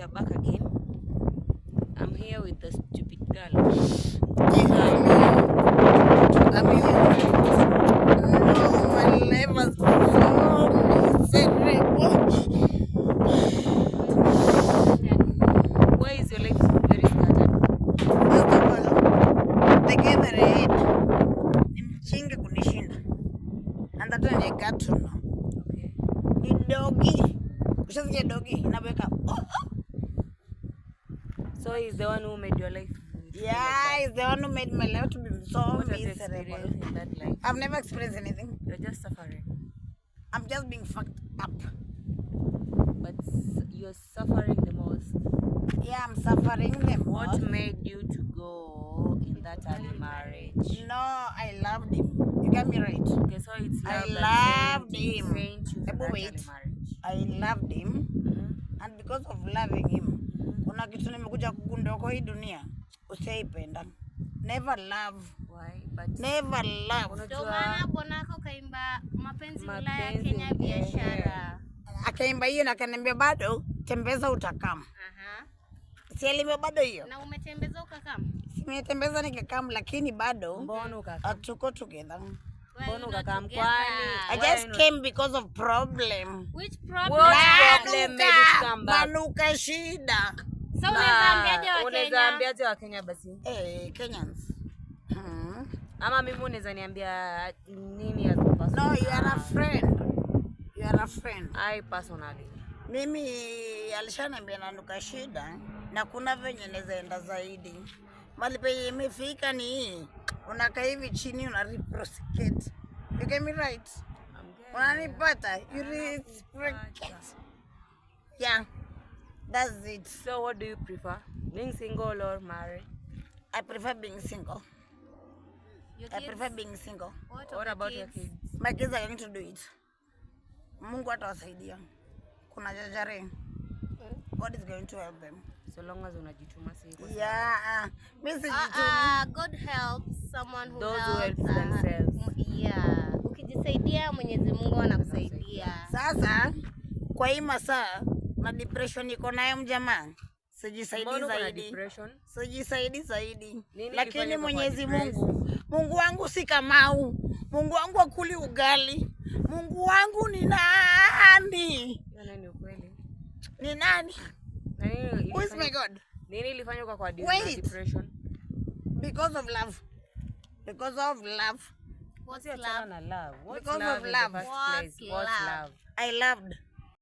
we are back again. I'm here with the stupid girl. I'm here. No, my life has been so miserable. Why is your life very scattered? First of all, the guy that I hate, nimchinga kunishinda. And that one I got to know. Okay. Ni doggy. Ushasikia doggy? Inaweka. So he's the one who made your life. Yeah, he's the one who made my life to be so What have you miserable. experienced in that life? I've never experienced anything. You're just suffering. I'm just being fucked up. But you're suffering the most. Yeah, I'm suffering the What most. made you to go in that early marriage? No, I loved him. You get me right. Okay, so it's I love that loved sent him. you to that Wait. early marriage. I loved him. Mm-hmm. And because of loving him, kuna kitu nimekuja kugundua kwa hii dunia usiipenda. Never love. Why? But Never love. Ndio maana bwanako kaimba mapenzi Ulaya Mapenzi, Kenya biashara. Akaimba hiyo na akaniambia bado tembeza utakam. Aha. Si alimba bado hiyo. Na umetembeza ukakam? Simetembeza nikakam lakini bado mbona ukakaa? hatuko together. Mbona ukakaa mkwani? I just came because of problem. Which What problem? problem made you come back? Banuka shida. So unaweza ambiaje wa Unaweza Kenya? ambiaje wa Kenya basi? Kenyans. Ama mimi unaweza niambia nini as a person? No, you are a friend. You are a friend. I personally. Mimi alishaniambia nanuka shida na kuna venye naweza enda zaidi. Mali penye imefika ni hii. Unakaa hivi chini una reciprocate. You get me right? Unanipata? You reciprocate. Yeah. That's it. So what do you prefer? Being single or married? I prefer being single. Your I kids? prefer being single. What about your kids? My kids are going to do it. Mungu atawasaidia. Kuna jajare. God is going to help them. So long as unajituma si. Yeah. God helps someone who Those who help helps themselves. Yeah. Ukijisaidia Mwenyezi Mungu anakusaidia. Sasa kwa hii masaa na depression iko nayo mjamaa. Sijisaidi Mbona uko na zaidi. depression? Sijisaidi zaidi. Nini Lakini ilifanya Mwenyezi ukawa Mungu wangu si Kamau. Mungu wangu akuli ugali. Mungu wangu ni nani? Nani ukweli? Ni nani? Nani? Who is my God? Nini ilifanya ukawa kwa Wait. depression? Because of love. Because of love. What's What's love? love? What's Because love of in love. the first What's place? What's love? love? I loved.